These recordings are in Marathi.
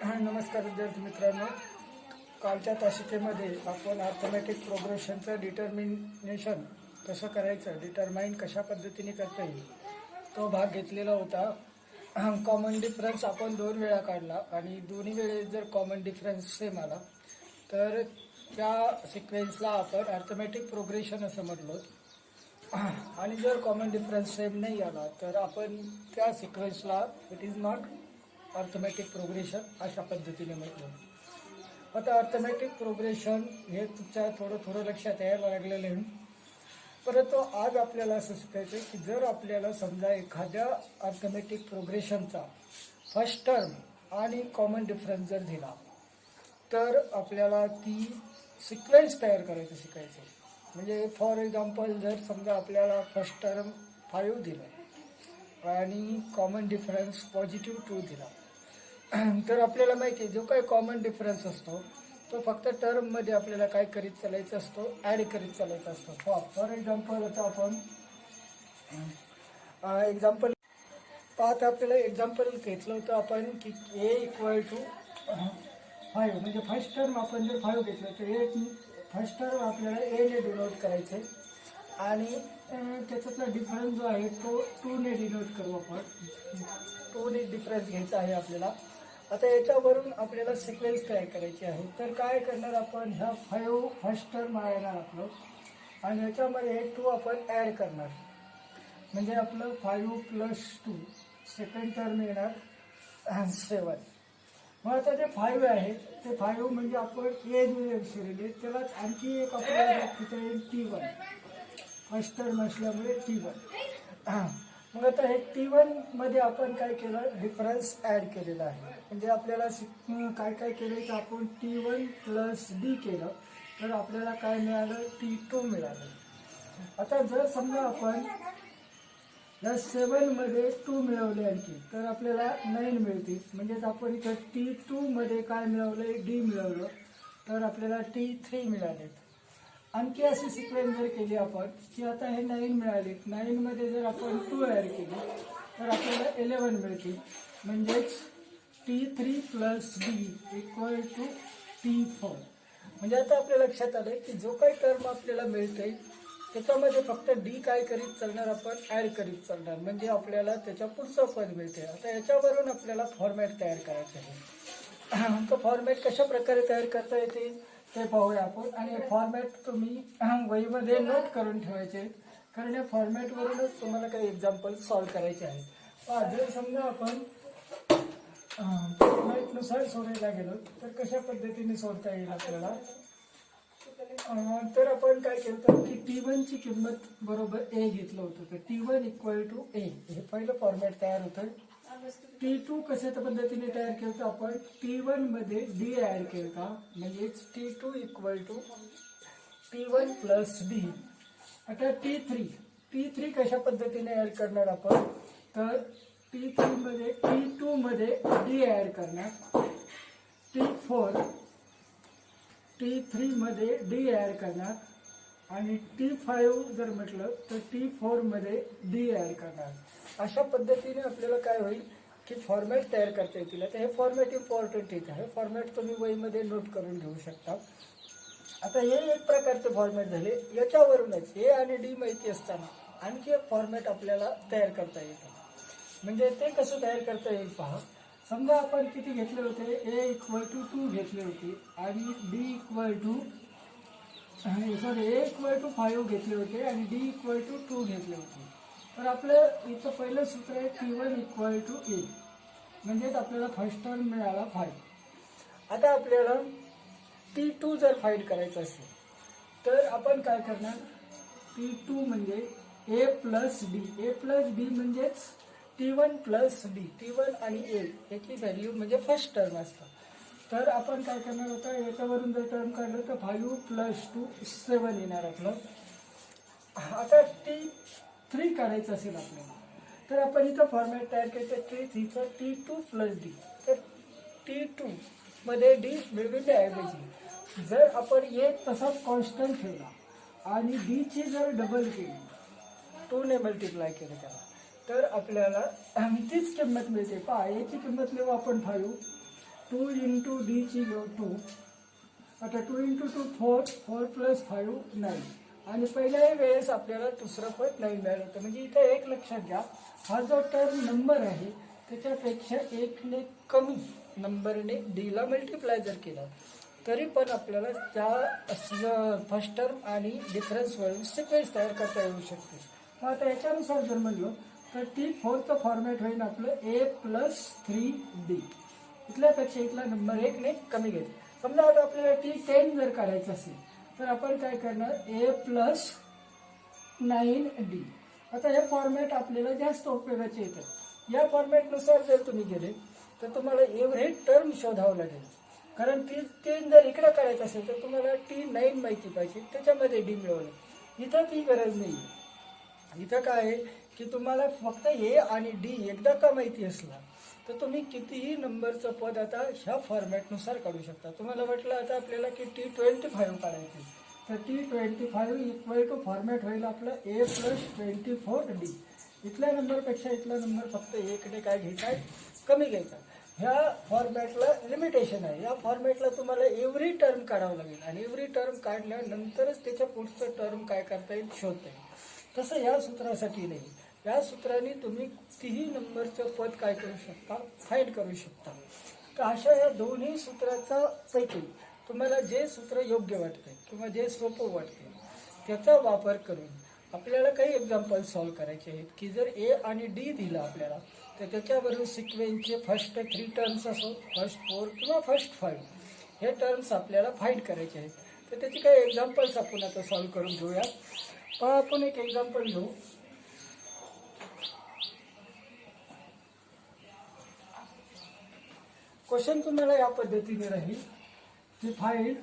नमस्कार विद्यार्थी मित्रांनो, कालच्या तासिकेमध्ये आपण अर्थमॅटिक प्रोग्रेशनचं डिटर्मिनेशन कसं करायचं, डिटरमाइन कशा पद्धतीने करता येईल तो भाग घेतलेला होता. कॉमन डिफरन्स आपण 2 वेळा काढला आणि दोन्ही वेळेस जर कॉमन डिफरन्स सेम आला तर त्या सिक्वेन्सला आपण अर्थमॅटिक प्रोग्रेशन असं म्हटलो. आणि जर कॉमन डिफरन्स सेम नाही आला तर आपण त्या सिक्वेन्सला it is not arithmetic progression अशा पद्धतीने म्हटलं. आता अर्थमॅटिक प्रोग्रेशन हे तुमच्या थोडं लक्षात यायला लागलेलं आहे. परंतु आज आपल्याला असं शिकायचं आहे की जर आपल्याला समजा एखाद्या अर्थमॅटिक प्रोग्रेशनचा फर्स्ट टर्म आणि कॉमन डिफरन्स जर दिला तर आपल्याला ती सिक्वेन्स तयार करायचं शिकायचं. म्हणजे फॉर एक्झाम्पल जर समजा आपल्याला फर्स्ट टर्म 5 दिलं आणि कॉमन डिफरन्स पॉझिटिव्ह 2 दिला तर आपल्याला माहिती आहे जो काही कॉमन डिफरन्स असतो तो फक्त टर्ममध्ये आपल्याला काय करीत चालायचा असतो, ॲड करीत चालायचा असतो. फॉर एक्झाम्पल आता आपण एक्झाम्पल पाहत आपल्याला एक्झाम्पल घेतलं होतं आपण की ए इक्वल टू 5 म्हणजे फर्स्ट टर्म आपण जर 5 घेतलं तर ए फर्स्ट टर्म आपल्याला एने डिनोट करायचे आणि त्याच्यातला डिफरन्स जो आहे तो 2ने डिनोट करू आपण. 2ने डिफरन्स घ्यायचा आहे आपल्याला. आता याच्यावरून आपल्याला सिक्वेन्स तयार करायची आहे. तर काय करणार आपण, ह्या 5 फर्स्ट टर्म येणार आपलं आणि याच्यामध्ये हे 2 आपण ॲड करणार म्हणजे आपलं 5 + 2 सेकंड टर्म येणार 7. मग आता जे 5 आहे ते 5 म्हणजे आपण ए विसरले त्यालाच आणखी एक आपल्याला दाखवता येईल T1 फर्स्ट टर्म असल्यामुळे T1. मग आता हे T1 मध्ये आपण काय केलं, डिफरन्स ॲड केलेला आहे. म्हणजे आपल्याला काय केलं तर आपण T1 + D केलं तर आपल्याला काय मिळालं, T2 मिळालं. आता जर समजा आपण या 7 मध्ये 2 मिळवले आणखी तर आपल्याला 9 मिळतील. म्हणजेच आपण इथं T2 मध्ये काय मिळवलं, D मिळवलं तर आपल्याला T3 मिळाले. आणखी अशी सिक्वेन्स जर केली आपण की आता हे 9 मिळाले, 9 मध्ये जर आपण 2 ॲड केली तर आपल्याला 11 मिळतील. म्हणजेच T3 + D = T4. म्हणजे आता आपल्या लक्षात आलं की जो काही टर्म आपल्याला मिळते त्याच्यामध्ये फक्त डी काय करीत चालणार, आपण ॲड करीत चालणार म्हणजे आपल्याला त्याच्या पुढचं पद मिळते. आता याच्यावरून आपल्याला फॉर्मॅट तयार करायचं आहे. तो फॉर्मॅट कशा प्रकारे तयार करता येते ते पाहूया आपण. आणि हे फॉर्मॅट तुम्ही वहीमध्ये नोट करून ठेवायचे कारण या फॉर्मॅटवरूनच तुम्हाला काही एक्झाम्पल सॉल्व्ह करायचे आहे. जर समजा आपण फॉर्मॅटनुसार सोडायला गेलो तर कशा पद्धतीने सोडता येईल आपल्याला. तर आपण काय केलं की T1 ची किंमत बरोबर ए घेतलं होतं तर T1 = A हे पहिलं फॉर्मॅट तयार होतं. T2 कशा पद्धतीने तयार केलं तर आपण T1 मध्ये D ॲड केलं म्हणजेच T2 = T1 + D. आता T3 कशा पद्धतीने ॲड करणार आपण तर T3 मध्ये T2 मध्ये D ॲड करणार, T3 मध्ये D ॲड करणार आणि T5 जर म्हटलं तर T4 मध्ये D ॲड करणार. अशा पद्धतीने आपल्याला काय होईल की फॉर्मॅट तयार करता येतील. आता हे फॉर्मॅट इम्पॉर्टंट आहे. फॉर्मॅट तुम्ही वहीमध्ये नोट करून घेऊ शकता. आता हे एक प्रकारचे फॉर्मॅट झाले. याच्यावरूनच ए आणि डी माहिती असताना आणखी एक फॉर्मॅट आपल्याला तयार करता येतं. म्हणजे ते कसं तयार करता येईल पहा. समजा आपण किती घेतले होते, ए = 2 घेतले होते आणि डी ए = 5 घेतले होते आणि डी = 2 घेतले होते. तर आपलं इथं पहिलं सूत्र आहे T1 = A म्हणजेच आपल्याला फर्स्ट टर्म मिळाला 5. आता आपल्याला T2 जर फाइंड करायचं असेल तर आपण काय करणार, T2 म्हणजे A + D म्हणजेच T1 + D. T1 आणि A याची व्हॅल्यू म्हणजे फर्स्ट टर्म असतं. तर आपण काय करणार होता, याच्यावरून जर टर्म काढलं तर 5 + 2 7 येणार आपलं. आता T3 काढायचं असेल आपल्याला तर आपण इथं फॉर्मॅट तयार केलं T3चं T2 + D. तर T2 मध्ये D मिळविण्याऐवजी जर आपण ए तसाच कॉन्स्टंट ठेवला आणि D ची जर डबल केली 2ने मल्टिप्लाय केलं त्याला तर आपल्याला तीच किंमत मिळते. पहा याची किंमत लिहू आपण 5 2 इंटू डी ची घेऊ 2. आता 2 इंटू 2 4, 4 प्लस 5 9. आणि पहिल्याही वेळेस आपल्याला दुसरं पद 9 मिळालं होतं. म्हणजे इथे एक लक्षात घ्या, हा जो टर्म नंबर आहे त्याच्यापेक्षा एकने कमी नंबरने डीला मल्टिप्लाय जर केला तरी पण आपल्याला त्या फर्स्ट टर्म आणि डिफरन्स वरून सिक्वेन्स तयार करता येऊ शकते. मग आता याच्यानुसार जर म्हणलं तर T4चं फॉर्मॅट होईल आपलं A+3D. इथल्यापेक्षा इथला नंबर 1ने कमी घेईल. समजा आता आपल्याला T10 जर काढायचं असेल तर आपण काय करणार A+9D. आता हे फॉर्मॅट आपल्याला जास्त उपयोगाचे येतात. या फॉर्मॅटनुसार जर तुम्ही गेले तर तुम्हाला एवढे टर्म शोधावं लागेल. कारण T10 जर इकडे काढायचं असेल तर तुम्हाला T9 माहिती पाहिजे, त्याच्यामध्ये डी मिळवलं. इथं ती गरज नाही. इथं काय आहे की तुम्हाला फक्त ए आणि डी एकदा का माहिती असला तर तुम्ही कितीही नंबरचं पद आता ह्या फॉर्मॅटनुसार काढू शकता. तुम्हाला वाटलं आता आपल्याला की T25 काढायचे तर T25 इक्वल टू फॉर्मॅट होईल आपलं A+24D. इथल्या नंबरपेक्षा इथला नंबर फक्त एकने काय घ्यायचा आहे, कमी घ्यायचा. ह्या फॉर्मॅटला लिमिटेशन आहे. या फॉर्मॅटला तुम्हाला एव्हरी टर्म काढावं लागेल आणि एव्हरी टर्म काढल्यानंतरच त्याच्या पुढचं टर्म काय करता येईल, शोधता येईल. तसं या सूत्रासाठी नाही. या सूत्राने तुम्ही कितीही नंबरचं पद काय करू शकता, फाइंड करू शकता. तर अशा या दोन्ही सूत्राचा पैकी तुम्हाला जे सूत्र योग्य वाटते किंवा जे सोपं वाटते त्याचा वापर करून आपल्याला काही एक्झाम्पल सॉल्व करायचे आहेत. की जर ए आणि डी दिला आपल्याला तर त्याच्यावरून सिक्वेन्सचे फर्स्ट 3 टर्म्स असो, फर्स्ट 4 किंवा फर्स्ट 5 हे टर्म्स आपल्याला फाइंड करायचे आहेत. तर त्याची काही एक्झाम्पल्स आपण आता सॉल्व करून घेऊया. आपण एक एक्झाम्पल घेऊ. क्वेश्चन तुम्हाला या पद्धतीने राहील की find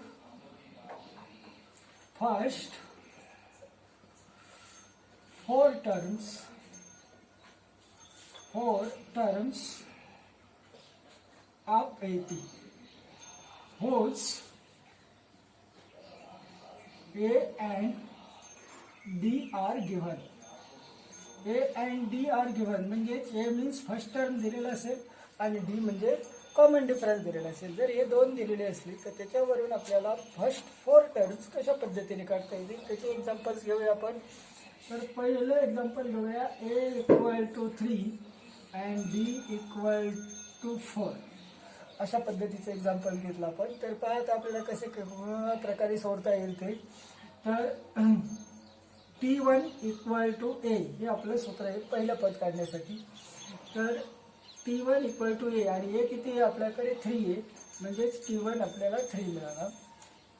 first 4 terms of AP whose A and D are given. A and D are given म्हणजे A मीन्स फर्स्ट टर्म दिलेला असेल आणि D म्हणजे कॉमन डिफरन्स दिलेला असेल. जर हे दोन दिलेले असले तर त्याच्यावरून आपल्याला फर्स्ट 4 टर्म्स कशा पद्धतीने काढता येतील त्याचे एक्झाम्पल्स घेऊया आपण. तर पहिलं एक्झाम्पल घेऊया A=3 and D=4 अशा पद्धतीचं एक्झाम्पल घेतलं आपण. तर पाहत आपल्याला कसे प्रकारे सोडता येईल ते. तर T1 = A हे आपलं सूत्र आहे पहिलं पद काढण्यासाठी. तर T1 = A आणि A किती आहे आपल्याकडे 3 आहे म्हणजेच T1 आपल्याला 3 मिळाला.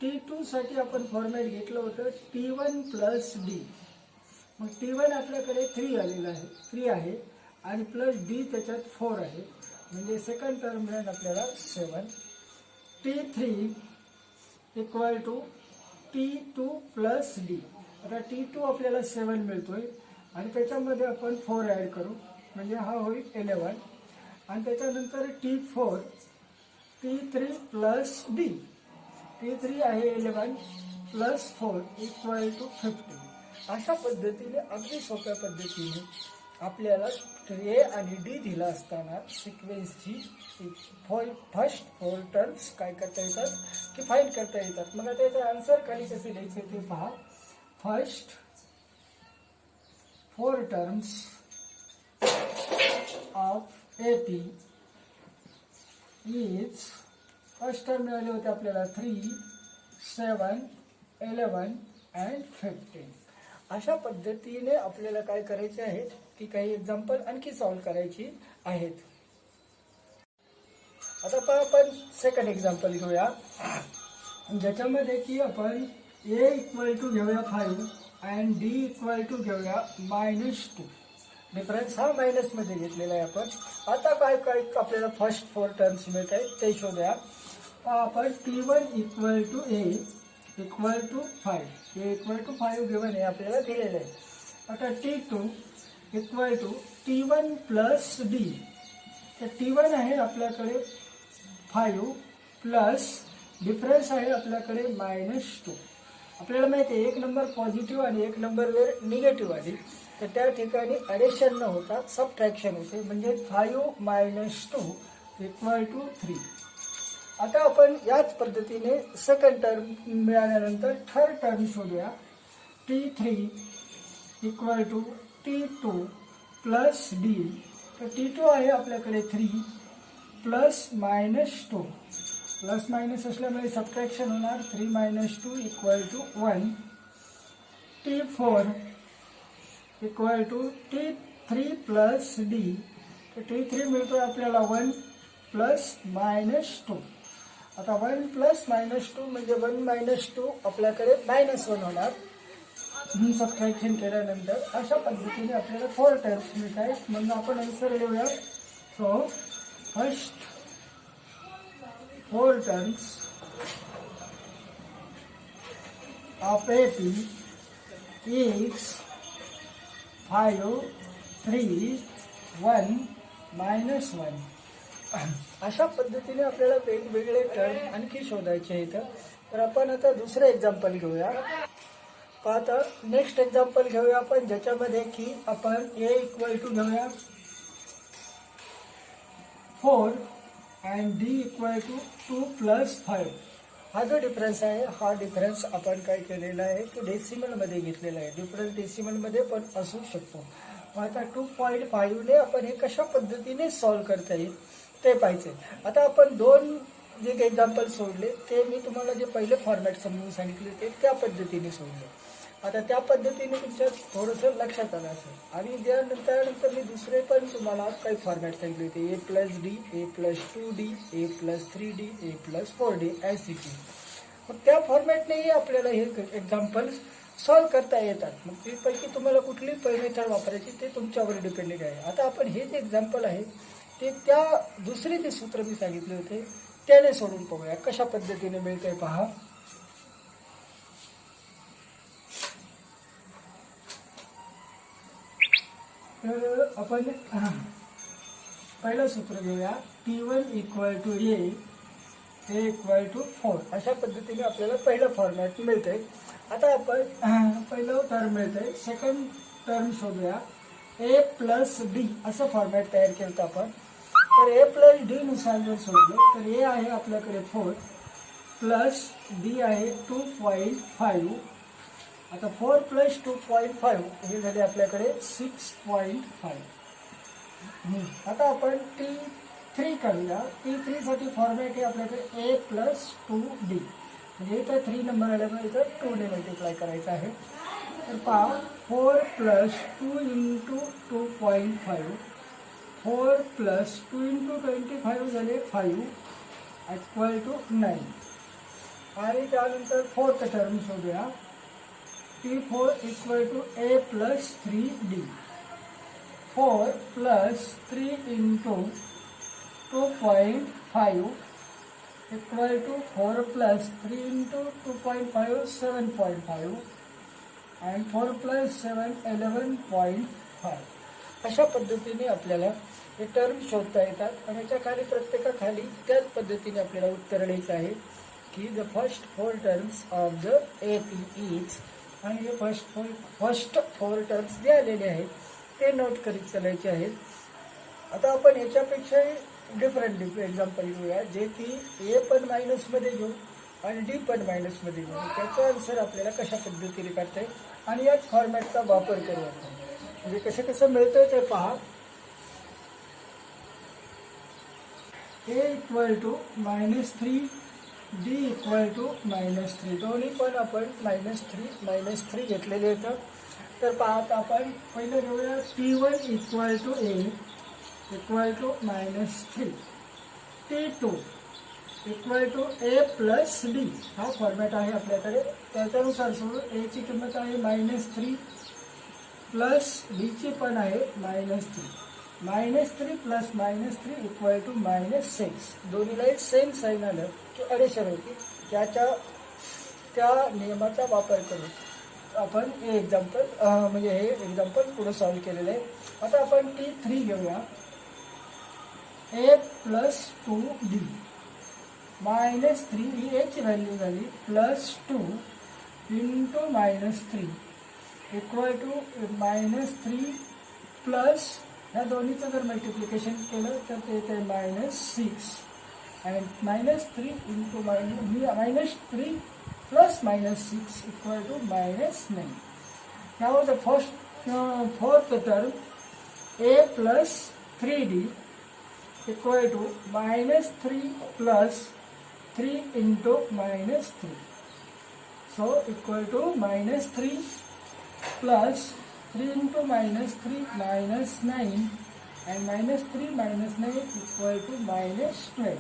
T2 साठी आपण फॉर्मॅट घेतलं होतं T1 + D. मग T1 आपल्याकडे 3 आलेला आहे, 3 आहे आणि प्लस D त्याच्यात 4 आहे म्हणजे सेकंड टर्म मिळेल आपल्याला 7. T3 = T2 + D. आता T2 आपल्याला 7 मिळतोय आणि त्याच्यामध्ये आपण 4 ॲड करू म्हणजे हा होईल 11. आणि त्याच्यानंतर T4 T3 + D. T3 आहे 11 + 4 = 15. अशा पद्धतीने अगदी सोप्या पद्धतीने आपल्याला ए आणि डी दिला असताना सिक्वेन्सची फर्स्ट 4 टर्म्स काय करता येतात की फाइंड करता येतात. मग आता याचा आन्सर खाली कसे लिहायचे ते पहा. First 4 terms of AP is first term मिळाले होते आपल्याला 3, 7, 11 and 15. अशा पद्धतीने आपल्याला काय करायचे आहे की काही एक्झाम्पल आणखी सॉल्व करायची आहेत. आता आपण सेकंड एक्झाम्पल घेऊया ज्याच्यामध्ये की आपण A = घेऊया 5 आणि D = घेऊया -2. डिफरन्स हा मायनसमध्ये घेतलेला आहे आपण. आता काय काय आपल्याला फर्स्ट 4 टर्म्स मिळत आहेत ते शोधूया. आपण T1 = A = 5. A = 5 गिवन आहे आपल्याला दिलेलं आहे. आता T2 = T1 + D. तर T1 आहे आपल्याकडे 5 प्लस डिफरन्स आहे आपल्याकडे -2. आपल्याला माहिती आहे एक नंबर पॉझिटिव्ह आणि एक नंबर वेळ निगेटिव्ह आहे तर त्या ठिकाणी ॲडिशन न होता सबट्रॅक्शन होते म्हणजे 5 - 2 = 3. आता आपण याच पद्धतीने सेकंड टर्म मिळाल्यानंतर थर्ड टर्म शोधूया. T3 equal to T2 plus D. तर T2 आहे आपल्याकडे 3 प्लस -2. प्लस मायनस असल्यामुळे सबट्रॅक्शन होणार. 3 - 2 equal to 1. T4 equal to T3 plus D. तर T3 मिळतोय आपल्याला 1 प्लस -2. आता 1 प्लस -2 म्हणजे 1 - 2 आपल्याकडे -1 होणार. सबट्रॅक्शन केल्यानंतर अशा पद्धतीने आपल्याला 4 टर्म्स मिळत आहेत. म्हणून आपण आन्सर लिहूया. So first 4 terms of AP is 5, 3, 1, -1. अशा पद्धतीने आपल्याला वेगवेगळे टर्म आणखी शोधायचे आहेत. तर आपण आता दुसरे एक्झाम्पल घेऊया. आता नेक्स्ट एक्झाम्पल घेऊया आपण, ज्याच्यामध्ये की आपण A इक्वल टू घेऊया 4 and D equal to 2 plus 5. हा जो डिफरन्स आहे, हा डिफरन्स आपण काय केलेला आहे की डेसिमलमध्ये घेतलेला आहे. डिफरन्स डेसिमलमध्ये पण असू शकतो. आता 2.5 ने आपण हे कशा पद्धतीने सॉल्व्ह करता येईल ते पाहिजे. आता आपण 2 जे एक्झाम्पल सोडले ते मी तुम्हाला जे पहिले फॉर्मॅट समजून सांगितले ते त्या पद्धतीने सोडले. आता त्या पद्धतीने तुमच्या थोडंसं लक्षात आलं असेल. आणि त्यानंतर मी दुसरे पण तुम्हाला काही फॉर्मॅट सांगितले होते. A+D, A+2D, A+3D, A+4D as. मग त्या फॉर्मॅटनेही आपल्याला हे एक्झाम्पल्स सॉल्व्ह करता येतात. मग त्यापैकी तुम्हाला कुठली मेथड वापरायची ते तुमच्यावर डिपेंडेड आहे. आता आपण हे जे एक्झाम्पल आहे ते त्या दुसरे जे सूत्र मी सांगितले होते त्याने सोडून पाहूया कशा पद्धतीने मिळतंय पहा. तर आपण पहिलं सूत्र घेऊया. T1 equal to A equal to 4. अशा पद्धतीने आपल्याला पहिलं फॉर्मॅट मिळतंय. आता आपण पहिलं टर्म मिळतंय. सेकंड टर्म शोधूया. A+D असं फॉर्मॅट तयार केलं आपण. तर A+D नुसार जर सोडलं तर A आहे आपल्याकडे 4 प्लस D आहे 2.5. आता 4 प्लस 2.5 हे झाले आपल्याकडे 6.5. आता आपण T3 करूया. T3 साठी फॉर्मॅट आहे आपल्याकडे A+2D. म्हणजे इथं 3 नंबर आल्यामुळे इथं 2 ने मल्टिप्लाय करायचं आहे. तर पहा 4 प्लस 2 इंटू 2.5. 4 प्लस 2 इंटू 25 झाले 5 इक्वल टू 9. आणि त्यानंतर फोर्थ टर्म शोधूया. T4 equal to A+3D. 4 plus 3 into 2.5 equal to 4 plus 3 into 2.5 7.5 and 4 plus 7 11.5. अशा पद्धतीने आपल्याला हे टर्म शोधता येतात. आणि याच्या खाली प्रत्येकाखाली त्याच पद्धतीने आपल्याला उत्तर द्यायचं आहे की the first 4 terms of the AP is. आणि हे फर्स्ट 4 टर्म्स जे आलेले आहेत ते नोट करीत चालायचे आहेत. आता आपण याच्यापेक्षाही डिफरंट एक्झाम्पल घेऊया जे की A पण मायनसमध्ये घेऊ आणि D पण मायनसमध्ये घेऊ. त्याचा आन्सर आपल्याला कशा पद्धतीने करता येईल आणि याच फॉर्मॅटचा वापर करू आपण. म्हणजे कसं मिळतंय ते पहा. A equal to -3 D equal to -3. दोन्ही पण आपण -3 घेतलेले आहेत. तर पाहत आपण पहिलं घेऊया. T1 equal to A equal to -3. T2 equal to A+D. हा फॉर्मॅट आहे आपल्याकडे. त्याच्यानुसार सोडून A ची किंमत आहे -3 प्लस D ची पण आहे -3. -3 प्लस -3 इक्वल टू -6. दोन्हीला सेम साईन आलं की ॲडिशन होती. त्या नियमाचा वापर करून आपण हे एक्झाम्पल म्हणजे हे एक्झाम्पल पुढे सॉल्व्ह केलेलं आहे. आता आपण T3 घेऊया. A+2D -3 ही A ची व्हॅल्यू झाली +2 इंटू -3 इक्वल टू -3 प्लस ह्या दोन्हीचं जर मल्टिप्लिकेशन केलं तर ते येते -6 and -3 into -3 plus -6 equal to -9. Now the fourth term a plus 3d equal to -3 plus 3 into -3. So equal to -3 plus 3 into -3 -9 and -3 -9 equal to -12.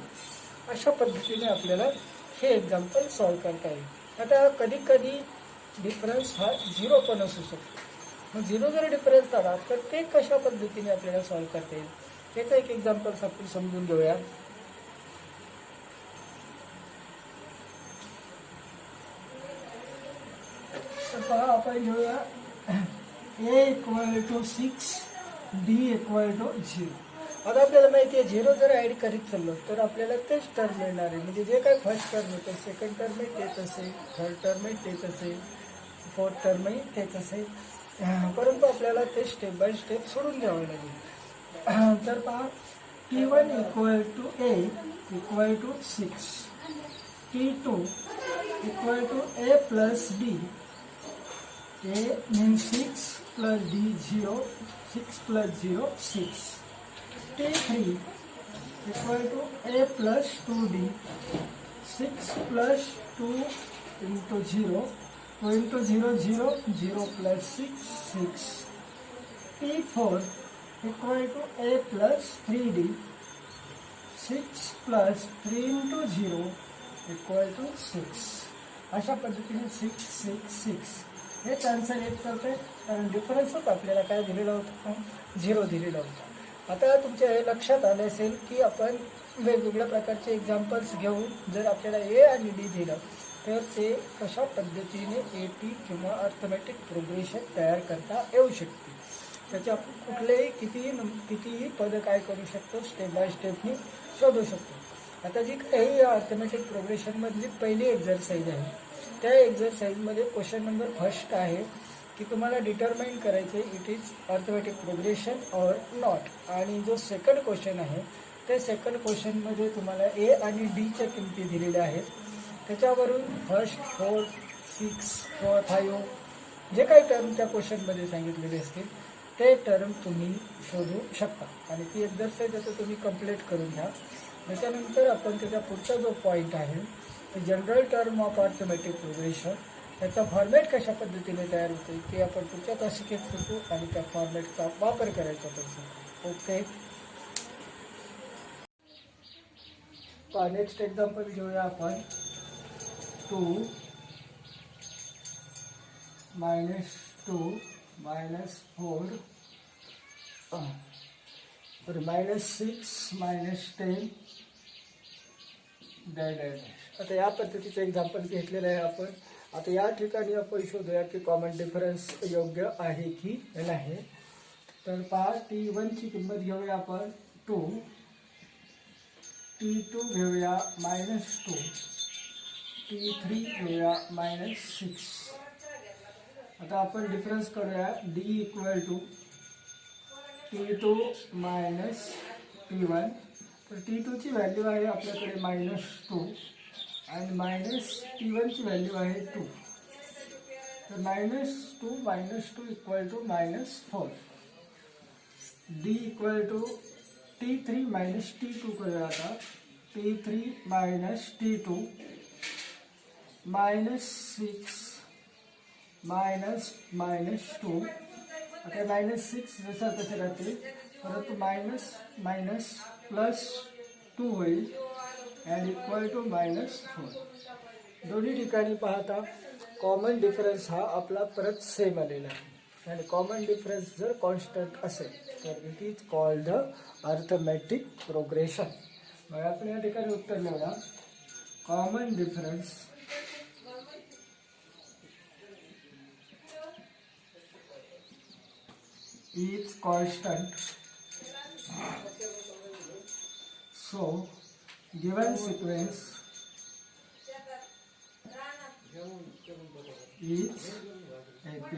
अशा पद्धतीने आपल्याला हे एक्झाम्पल सॉल्व करता येईल. आता कधी कधी डिफरन्स हा 0 पण असू शकतो. मग 0 जर डिफरन्स आला तर ते कशा पद्धतीने आपल्याला सॉल्व करता येईल त्याचं एक एक्झाम्पल्स आपण समजून घेऊया. तर पहा आपण घेऊया a equal to 6 d equal to 0. आता आपल्याला माहिती आहे 0 जर ॲड करीत चाललो तर आपल्याला तेच टर्म मिळणार आहे. म्हणजे जे काय फर्स्ट टर्म होतं सेकंड टर्मही तेच असेल, थर्ड टर्मही तेच असेल, फोर्थ टर्मही तेच असेल, परंतु आपल्याला ते स्टेप बाय स्टेप सोडून द्यावं लागेल. तर पहा t1 equal to a equal to 6, t2 equal to a plus d, a means 6 plus d 0, 6 plus 0 6, t3 equal to a plus 2d, 6 plus 2 into 0, 2 into 0 0, 0 plus 6 6, t4 equal to a plus 3d, 6 plus 3 into 0 equal to 6. अशा पद्धतीने 6 6 6 हेच आन्सर येत चालतंय. कारण डिफरन्सच आपल्याला काय दिलेला होता, 0 दिलेला होता. आता तुमच्या हे लक्षात आलं असेल की आपण वेगवेगळ्या प्रकारचे एक्झाम्पल्स घेऊन जर आपल्याला ए आणि डी दिलं तर ते कशा पद्धतीने AP किंवा अर्थमॅटिक प्रोग्रेशन तयार करता येऊ शकते. त्याचे आपण कुठलेही कितीही पद काय करू शकतो स्टेप बाय स्टेपनी शोधू शकतो. आता जी काही अर्थमॅटिक प्रोग्रेशनमधली पहिली एक्झरसाइज आहे त्या एक्झरसाइजमध्ये क्वेश्चन नंबर फर्स्ट आहे की तुम्हाला डिटरमाइन करायचे it is arithmetic progression or not. आणि जो सेकंड क्वेश्चन आहे त्या सेकंड क्वेश्चनमध्ये तुम्हाला ए आणि डीच्या किमती दिलेल्या आहेत. त्याच्यावरून फर्स्ट 4 6 4 5 जे काही टर्म त्या क्वेश्चनमध्ये सांगितलेले असतील ते टर्म तुम्ही शोधू शकता. आणि ती एक्झरसाइज आता तुम्ही कंप्लीट करून घ्या. त्याच्यानंतर आपण त्याचा पुढचा जो पॉईंट आहे ते general term of arithmetic progression त्याचा फॉर्मॅट कशा पद्धतीने तयार होते ते आपण पुढच्या तासिकेत शिकू आणि त्या फॉर्मॅटचा वापर करायचा त्याचा. ओके, नेक्स्ट एक्झाम्पल घेऊया आपण. 2 -2 -4 -6 -10 डॅश. आता या पद्धतीचं एक्झाम्पल घेतलेलं आहे आपण. आता या ठिकाणी आपण शोधूया की कॉमन डिफरन्स योग्य आहे की नाही. तर पहा t1 ची किंमत घेऊया आपण 2, t2 घेऊया -2, t3 घेऊया -6. आता आपण डिफरन्स करूया d equal to t2 minus t1. तर t2 ची व्हॅल्यू आहे आपल्याकडे -2 आणि -t1 ची व्हॅल्यू आहे 2. तर -2 equal to -4. d equal to t3 minus t2 करूया. आता t3 मायनस t2 -6 -2. आता -6 जसं तसे राहते परंतु मायनस प्लस 2 होईल and इक्वल टू -4. दोन्ही ठिकाणी पाहता कॉमन डिफरन्स हा आपला परत सेम आलेला आहे. आणि कॉमन डिफरन्स जर कॉन्स्टंट असेल तर it is called the arithmetic progression. मग आपण या ठिकाणी उत्तर लिहूया common difference is constant, so given sequence is AP.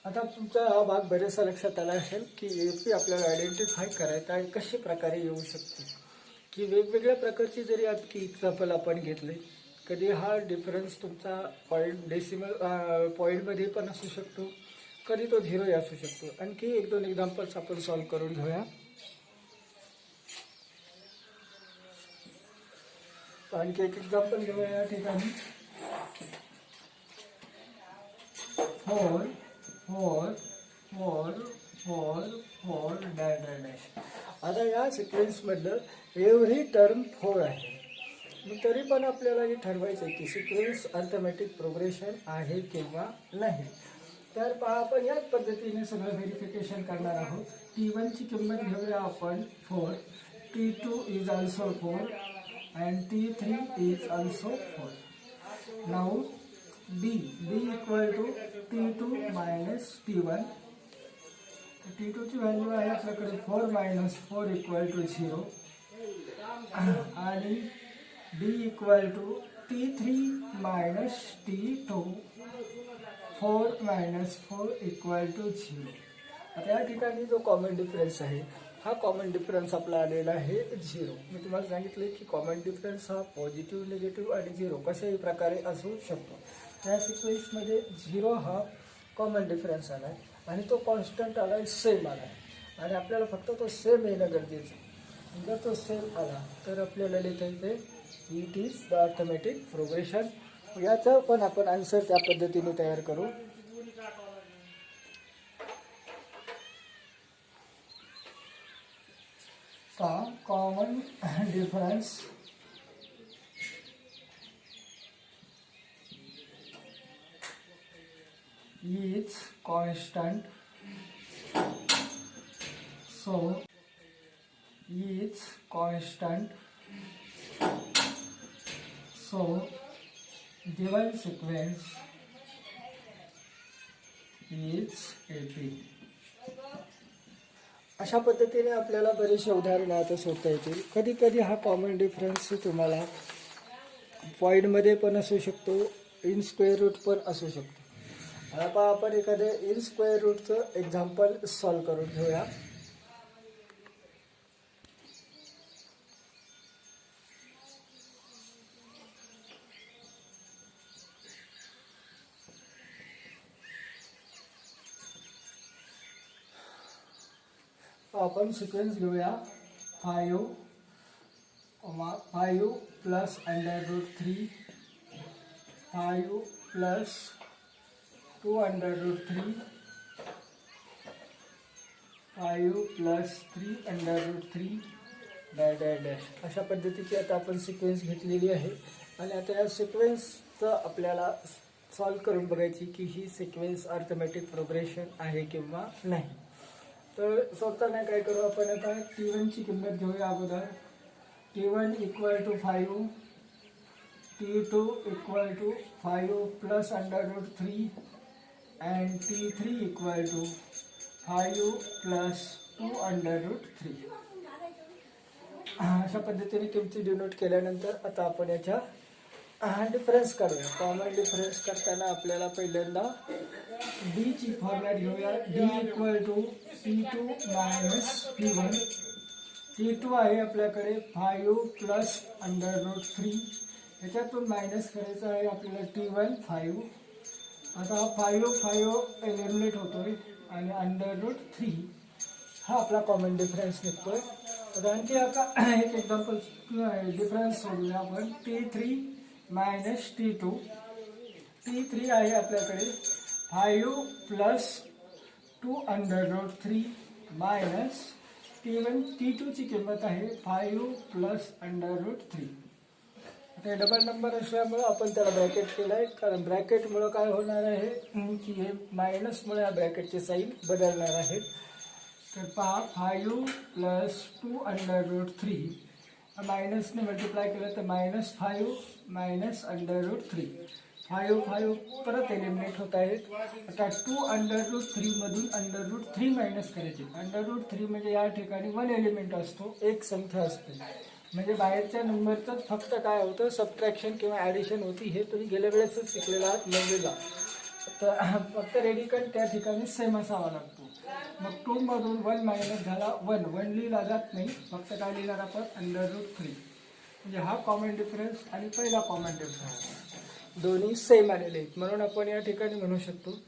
आता तुमचा हा भाग बरेचसा लक्षात आला असेल की AP आपल्याला आयडेंटिफाय करायचा आहे कशा प्रकारे येऊ शकते, की वेगवेगळ्या प्रकारची जरी की एक्झाम्पल आपण घेतले, कधी हा डिफरन्स तुमचा पॉईंटमध्ये पण असू शकतो, कधी तो झिरोही असू शकतो. आणखी एक दोन एक्झाम्पल्स आपण सॉल्व करून घेऊया. आणखी एक एक्झाम्पल घेऊया या ठिकाणी. 4 4 4 4 4 डॅश डॅश डॅश. आता या सिक्वेन्समधलं एव्हरी टर्म 4 आहे. मग तरी पण आपल्याला हे ठरवायचं आहे की सिक्वेन्स अर्थमॅटिक प्रोग्रेशन आहे किंवा नाही. तर पहा, आपण याच पद्धतीने सगळं व्हेरिफिकेशन करणार आहोत. T1 ची किंमत घेऊया आपण 4, T2 is also 4 and T3 is also 4. Now B equal to T2 minus T1. T2 ची व्हॅल्यू आहे आपल्याकडे 4 मायनस 4 इक्वल टू 0 आणि D equal to T3 minus T2 4 minus 4 equal to 0. आता या ठिकाणी जो कॉमन डिफरन्स आहे, हा कॉमन डिफरन्स आपला आलेला आहे 0. मी तुम्हाला सांगितले की कॉमन डिफरन्स हा पॉझिटिव्ह, निगेटिव्ह आणि 0 कशाही प्रकारे असू शकतो. त्या सिक्वेन्समध्ये 0 हा कॉमन डिफरन्स आला आहे आणि तो कॉन्स्टंट आला आहे, सेम आला आहे आणि आपल्याला फक्त तो सेम येणं गरजेचं आहे. जर तो सेम आला तर आपल्याला लिहिता येते it is the arithmetic progression. याचं पण आपण आन्सर त्या पद्धतीने तयार करू. Common difference is constant, so is constant, so given sequence is AP. अशा पद्धतीने आपल्याला बरेचसे उदाहरण आता शोधता येतील. कधी कधी हा कॉमन डिफरन्स तुम्हाला पॉईंटमध्ये पण असू शकतो, इन स्क्वेअर रूट पण असू शकतो. आता आपण एखादं इन स्क्वेअर रूटचं एक्झाम्पल सॉल्व करून घेऊया. आपण सिक्वेन्स घेऊया 5 plus √3, 5 plus 2√3, 5 plus 3√3 dash dash dash. अशा पद्धतीची आता आपण सिक्वेन्स घेतलेली आहे आणि आता या सिक्वेन्सचं आपल्याला सॉल्व करून बघायची की ही सिक्वेन्स अर्थमॅटिक प्रोग्रेशन आहे किंवा नाही. तर स्वतःने काय करू आपण, आता T1 ची किंमत घेऊया अगोदर. T1 equal to 5, T2 equal to 5 plus √3 and T3 equal to 5 plus 2√3. अशा पद्धतीने किमती डिनोट केल्यानंतर आता आपण याच्या डिफरन्स काढूया. कॉमन डिफरन्स करताना आपल्याला पहिल्यांदा D ची फॉर्मॅट घेऊया. D equal to T2 minus T1. T2 आहे आपल्याकडे 5 प्लस √3, याच्यातून मायनस करायचं आहे आपल्याला T1 5. आता हा 5 एलिमिनेट होतोय आणि √3 हा आपला कॉमन डिफरन्स निघतोय. तर आणखी आता एक एक्झाम्पल डिफरन्स सोडूया आपण. T3 minus T2. T3 आहे आपल्याकडे 5 प्लस 2√3 मायनस T1. T2 ची किंमत आहे 5 प्लस √3. आता डबल नंबर असल्यामुळे आपण त्याला ब्रॅकेट केलं आहे, कारण ब्रॅकेटमुळं काय होणार आहे की हे मायनसमुळे या ब्रॅकेटचे साईन बदलणार आहेत. तर पहा 5 प्लस 2√3 मायनसने मल्टिप्लाय केलं तर -5 मायनस √3. 5 परत एलिमिनेट होत आहेत. आता 2√3 मधून √3 मायनस करायचे. √3 म्हणजे या ठिकाणी 1 एलिमेंट असतो, एक संख्या असते, म्हणजे बाहेरच्या नंबरचं फक्त काय होतं सबट्रॅक्शन किंवा ॲडिशन होती. हे तुम्ही गेल्या वेळेसच शिकलेला आहात 9वीला. तर फक्त रेडिकंड त्या ठिकाणी सेम असावा लागतो. मग 2 मधून 1 मायनस झाला 1 लिहिला जात नाही, फक्त काय लिहिणार आपण √3. म्हणजे हा कॉमन डिफरन्स आणि पहिला कॉमन डिफरन्स दोन्ही सेम आलेले आहेत, म्हणून आपण या ठिकाणी म्हणू शकतो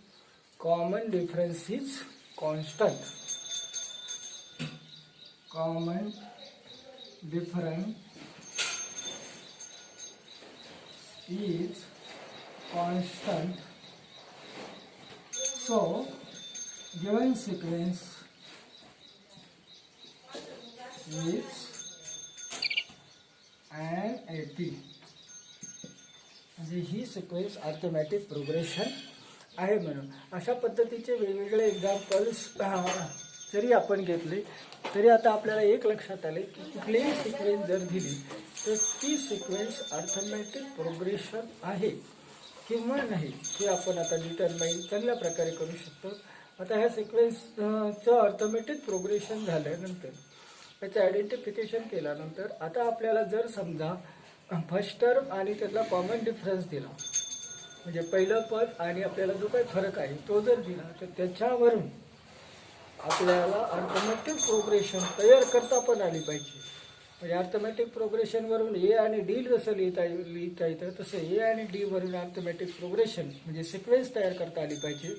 common difference is constant. Common difference is constant. So given sequence is an AP. म्हणजे ही सिक्वेन्स अर्थमॅटिक प्रोग्रेशन आहे. म्हणून अशा पद्धतीचे वेगवेगळे एक्झाम्पल्स जरी आपण घेतले तरी आता आपल्याला एक लक्षात आले की कुठलीही सिक्वेन्स जर दिली तर ती सिक्वेन्स अर्थमॅटिक प्रोग्रेशन आहे किंवा नाही हे आपण आता डिटरमाइन चांगल्या प्रकारे करू शकतो. आता ह्या सिक्वेन्सचं अर्थमॅटिक प्रोग्रेशन झाल्यानंतर त्याचं आयडेंटिफिकेशन केल्यानंतर आता आपल्याला जर समजा फर्स्ट टर्म आणि त्यातला कॉमन डिफरन्स दिला, म्हणजे पहिलं पद आणि आपल्याला जो काही फरक आहे तो जर दिला, तर त्याच्यावरून आपल्याला अर्थमॅटिक प्रोग्रेशन तयार करता पण आली पाहिजे. म्हणजे अर्थमॅटिक प्रोग्रेशनवरून ए आणि डी जसं लिहिता येतं तसं ए आणि डी वरून अर्थमॅटिक प्रोग्रेशन म्हणजे सिक्वेन्स तयार करता आली पाहिजे.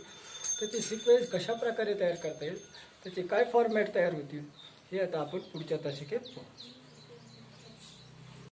तर ती सिक्वेन्स कशा प्रकारे तयार करता येईल, त्याचे काय फॉर्मॅट तयार होतील हे आता आपण पुढच्या तासिकेत पाहू.